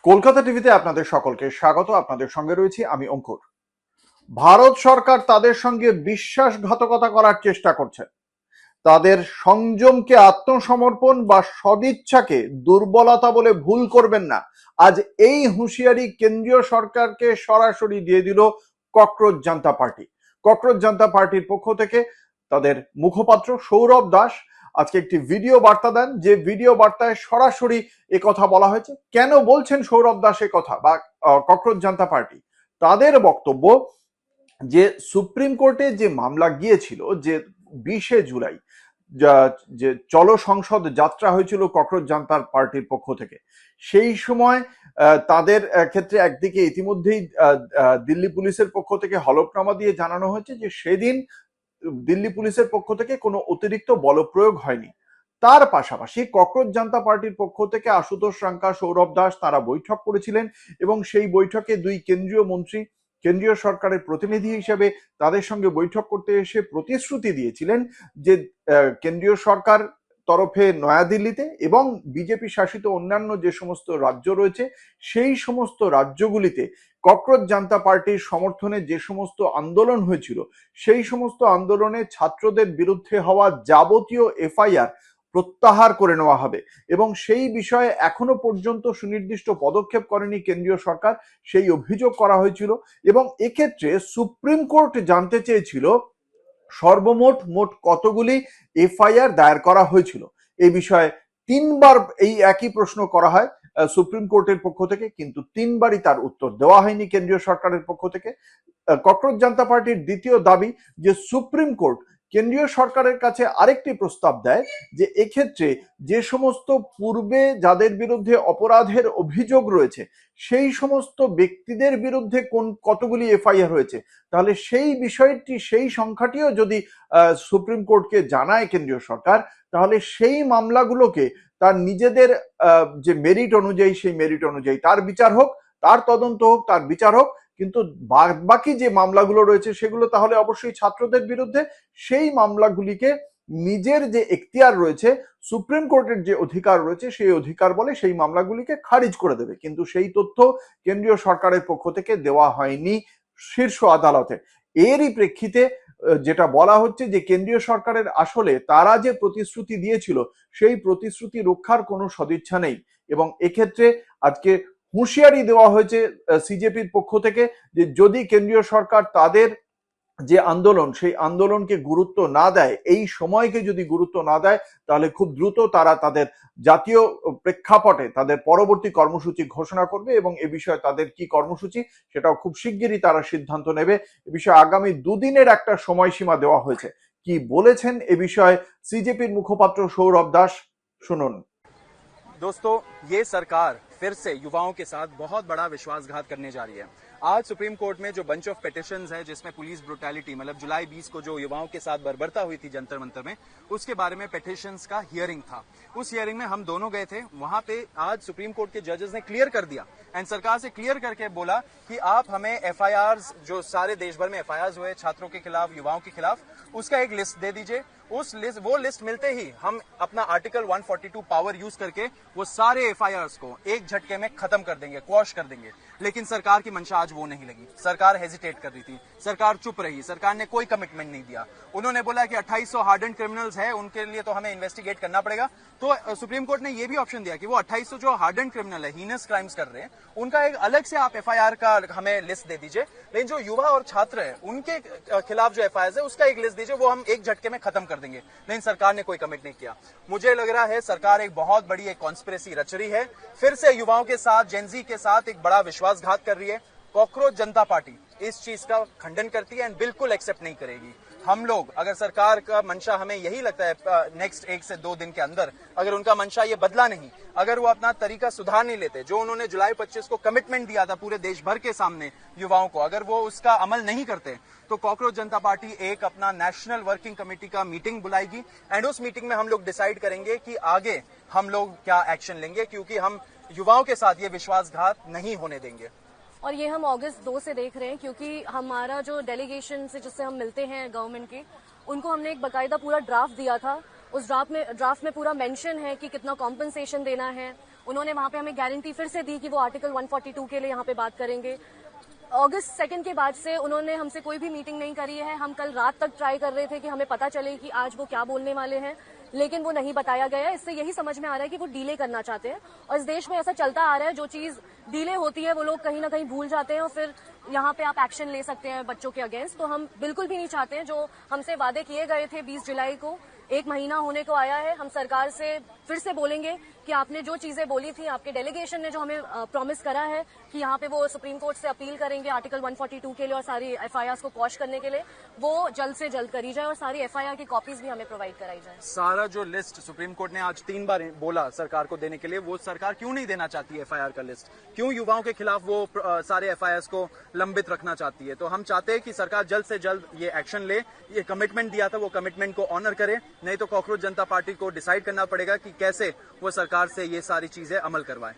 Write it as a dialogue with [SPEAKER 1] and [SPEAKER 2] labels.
[SPEAKER 1] কলকাতা টিভিতে আপনাদের সকলকে স্বাগত। আপনাদের সঙ্গে রয়েছি আমি অঙ্কুর। ভারত সরকার তাদের সঙ্গে বিশ্বাসঘাতকতা করার চেষ্টা করছে। তাদের সংযমকে আত্মসমর্পণ বা সদিচ্ছাকে দুর্বলতা বলে ভুল করবেন না। আজ এই হুঁশিয়ারি কেন্দ্রীয় সরকারকে সরাসরি দিয়ে দিল ককরোচ জনতা পার্টি। ককরোচ জনতা পার্টির পক্ষ থেকে তাদের মুখপাত্র সৌরভ দাস আজকে একটি ভিডিও বার্তা দেন, যে ভিডিও বার্তায় সরাসরি কথা বলা হয়েছে। কেন বলছেন সৌরভ দাস কথা বা ককরোচ জনতা পার্টি? তাদের বক্তব্য যে সুপ্রিম কোর্টে যে মামলা গিয়েছিল, যে 20শে জুলাই যে চলো সংসদ যাত্রা হয়েছিল ককরোচ জনতা পার্টির পক্ষ থেকে, সেই সময় তাদের ক্ষেত্রে একদিকে ইতিমধ্যেই দিল্লি পুলিশের পক্ষ থেকে হলফনামা দিয়ে জানানো হয়েছে যে সেদিন দিল্লি পুলিশের পক্ষ থেকে কোনো অতিরিক্ত বলপ্রয়োগ হয়নি। তার পাশাপাশি ককরোচ জনতা পার্টির পক্ষ থেকে আশুতোষ রাঙ্কা, সৌরভ দাস তারা বৈঠক করেছিলেন এবং সেই বৈঠকে দুই কেন্দ্রীয় মন্ত্রী কেন্দ্রীয় সরকারের প্রতিনিধি হিসেবে তাদের সঙ্গে বৈঠক করতে এসে প্রতিশ্রুতি দিয়েছিলেন যে কেন্দ্রীয় সরকার তরফে নয়াদিল্লিতে এবং বিজেপি শাসিত অন্যান্য যে সমস্ত রাজ্য রয়েছে সেই সমস্ত রাজ্যগুলিতে ককরোচ জনতা পার্টির সমর্থনে যে সমস্ত আন্দোলন হয়েছিল সেই সমস্ত আন্দোলনে ছাত্রদের বিরুদ্ধে হওয়া যাবতীয় এফআইআর প্রত্যাহার করে নেওয়া হবে এবং সেই বিষয়ে এখনো পর্যন্ত সুনির্দিষ্ট পদক্ষেপ করেনি কেন্দ্রীয় সরকার, সেই অভিযোগ করা হয়েছিল। এবং এক্ষেত্রে সুপ্রিম কোর্ট জানতে চেয়েছিল সর্বমোট কতগুলি এফআইআর দায়ের করা হয়েছিল। এই বিষয়ে 3বার এই একই প্রশ্ন করা হয় সুপ্রিম কোর্টের পক্ষ থেকে, কিন্তু 3বারই তার উত্তর দেওয়া হয়নি কেন্দ্রীয় সরকারের পক্ষ থেকে। ককরোচ জনতা পার্টির দ্বিতীয় দাবি যে সুপ্রিম কোর্ট কেন্দ্রীয় সরকারের কাছে আরেকটি প্রস্তাব দেয় যে এক্ষেত্রে যে সমস্ত পূর্বে যাদের বিরুদ্ধে অপরাধের অভিযোগ রয়েছে সেই সমস্ত ব্যক্তিদের বিরুদ্ধে কতগুলি এফআইআর হয়েছে, তাহলে সেই বিষয়টি সেই সংখ্যাটিও যদি সুপ্রিম কোর্টকে জানায় কেন্দ্রীয় সরকার, তাহলে সেই মামলাগুলোকে তার নিজেদের যে মেরিট অনুযায়ী সেই মেরিট অনুযায়ী তার বিচার হোক, তার তদন্ত হোক, তার বিচার হোক, কিন্তু বাকি যে মামলাগুলো রয়েছে সেগুলো তাহলে অবশ্যই ছাত্রদের বিরুদ্ধে। সেই মামলাগুলিকে নিজের যে এখতিয়ার রয়েছে, সুপ্রিম কোর্টের যে অধিকার রয়েছে সেই অধিকার বলে সেই মামলাগুলিকে খারিজ করে দেবে, কিন্তু সেই তথ্য কেন্দ্রীয় সরকারের পক্ষ থেকে দেওয়া হয়নি শীর্ষ আদালতে। এরই প্রেক্ষিতে যেটা বলা হচ্ছে যে কেন্দ্রীয় সরকারের আসলে তারা যে প্রতিশ্রুতি দিয়েছিল সেই প্রতিশ্রুতি রক্ষার কোনো সদিচ্ছা নেই এবং এক্ষেত্রে আজকে হুঁশিয়ারি দেওয়া হয়েছে সিজেপির পক্ষ থেকে যে যদি কেন্দ্রীয় সরকার তাদের যে আন্দোলন সেই আন্দোলনকে গুরুত্ব না দেয়, এই সময়কে যদি গুরুত্ব না দেয়, তাহলে খুব দ্রুত তারা তাদের জাতীয় প্রেক্ষাপটে তাদের পরবর্তী কর্মসূচি ঘোষণা করবে এবং এ বিষয়ে তাদের কি কর্মসূচি সেটাও খুব শিগগিরই তারা সিদ্ধান্ত নেবে। এ বিষয়ে আগামী 2 দিনের একটা সময়সীমা দেওয়া হয়েছে। কি বলেছেন এ বিষয়ে সিজেপির মুখপাত্র সৌরভ দাস, শুনুন।
[SPEAKER 2] दोस्तों, ये सरकार फिर से युवाओं के साथ बहुत बड़ा विश्वासघात करने जा रही है। आज सुप्रीम कोर्ट में जो बंच ऑफ पिटिशंस है जिसमें पुलिस ब्रुटैलिटी मतलब जुलाई 20 को जो युवाओं के साथ बर्बरता हुई थी जंतर मंतर में, उसके बारे में पिटिशंस का हियरिंग था। उस हियरिंग में हम दोनों गए थे। वहां पे आज सुप्रीम कोर्ट के जजेस ने क्लियर कर दिया एंड सरकार से क्लियर करके बोला कि आप हमें एफआईआर जो सारे देश भर में एफआईआर हुए छात्रों के खिलाफ, युवाओं के खिलाफ, उसका एक लिस्ट दे दीजिए। वो लिस्ट मिलते ही हम अपना आर्टिकल 142 पावर यूज करके वो सारे एफआईआर्स को एक झटके में खत्म कर देंगे, क्वॉश कर देंगे। लेकिन सरकार की मंशा आज वो नहीं लगी। सरकार हेजिटेट कर रही थी, सरकार चुप रही, सरकार ने कोई कमिटमेंट नहीं दिया। उन्होंने बोला कि 2800 हार्डन क्रिमिनल्स है, उनके लिए तो हमें इन्वेस्टिगेट करना पड़ेगा। तो सुप्रीम कोर्ट ने ये भी ऑप्शन दिया कि वो 2800 जो हार्डन क्रिमिनल है, हीनस क्राइम्स कर रहे हैं, उनका एक अलग से आप एफआईआर का हमें लिस्ट दे दीजिए। लेकिन जो युवा और छात्र है उनके खिलाफ जो एफआईआर है उसका एक लिस्ट दीजिए, वो हम एक झटके में खत्म कर देंगे। लेकिन सरकार ने कोई कमिट नहीं किया। मुझे लग रहा है सरकार एक बहुत बड़ी एक कॉन्स्पिरेसी रच रही है, फिर से युवाओं के साथ, जेनजी के साथ एक बड़ा विश्वासघात कर रही है। कॉकरोच जनता पार्टी इस चीज का खंडन करती है एंड बिल्कुल एक्सेप्ट नहीं करेगी। हम लोग अगर सरकार का मंशा, हमें यही लगता है नेक्स्ट 1 से 2 दिन के अंदर अगर उनका मंशा ये बदला नहीं, अगर वो अपना तरीका सुधार नहीं लेते, जो उन्होंने जुलाई 25 को कमिटमेंट दिया था पूरे देश भर के सामने युवाओं को, अगर वो उसका अमल नहीं करते, तो कॉकरोच जनता पार्टी एक अपना नेशनल वर्किंग कमेटी का मीटिंग बुलाएगी एंड उस मीटिंग में हम लोग डिसाइड करेंगे कि आगे हम लोग क्या एक्शन लेंगे, क्योंकि हम युवाओं के साथ ये विश्वासघात नहीं होने देंगे।
[SPEAKER 3] और ये हम अगस्त 2 से देख रहे हैं, क्योंकि हमारा जो डेलीगेशन से जिससे हम मिलते हैं गवर्नमेंट के, उनको हमने एक बकायदा पूरा ड्राफ्ट दिया था। उस ड्राफ्ट में पूरा मेंशन है कि कितना कॉम्पनसेशन देना है उन्होंने वहां पे हमें गारंटी फिर से दी कि वो आर्टिकल 142 के लिए यहाँ पे बात करेंगे। अगस्त 2 के बाद से उन्होंने हमसे कोई भी मीटिंग नहीं करी है। हम कल रात तक ट्राई कर रहे थे कि हमें पता चले कि आज वो क्या बोलने वाले हैं, लेकिन वो नहीं बताया गया। इससे यही समझ में आ रहा है कि वो डीले करना चाहते हैं और इस देश में ऐसा चलता आ रहा है, जो चीज डीले होती है वो लोग कहीं ना कहीं भूल जाते हैं और फिर यहाँ पे आप एक्शन ले सकते हैं बच्चों के अगेंस्ट। तो हम बिल्कुल भी नहीं चाहते हैं, जो हमसे वादे किए गए थे 20 जुलाई को, 1 महीना होने को आया है। हम सरकार से फिर से बोलेंगे कि आपने जो चीजें बोली थी, आपके डेलीगेशन ने जो हमें प्रॉमिस करा है कि यहाँ पे वो सुप्रीम कोर्ट से अपील करेंगे आर्टिकल 142 के लिए और सारी एफआईआर को क्वॉश करने के लिए, वो जल्द से जल्द करी जाए और सारी एफआईआर की कॉपीज भी हमें प्रोवाइड कराई जाए।
[SPEAKER 2] सारा जो लिस्ट सुप्रीम कोर्ट ने आज 3 बार बोला सरकार को देने के लिए, वो सरकार क्यों नहीं देना चाहती है एफआईआर का लिस्ट? क्यों युवाओं के खिलाफ वो सारे एफआईआर को लंबित रखना चाहती है? तो हम चाहते हैं कि सरकार जल्द से जल्द ये एक्शन ले, ये कमिटमेंट दिया था वो कमिटमेंट को ऑनर करे, नहीं तो कॉकरोच जनता पार्टी को डिसाइड करना पड़ेगा कि कैसे वो सरकार से ये सारी चीजें अमल करवाए।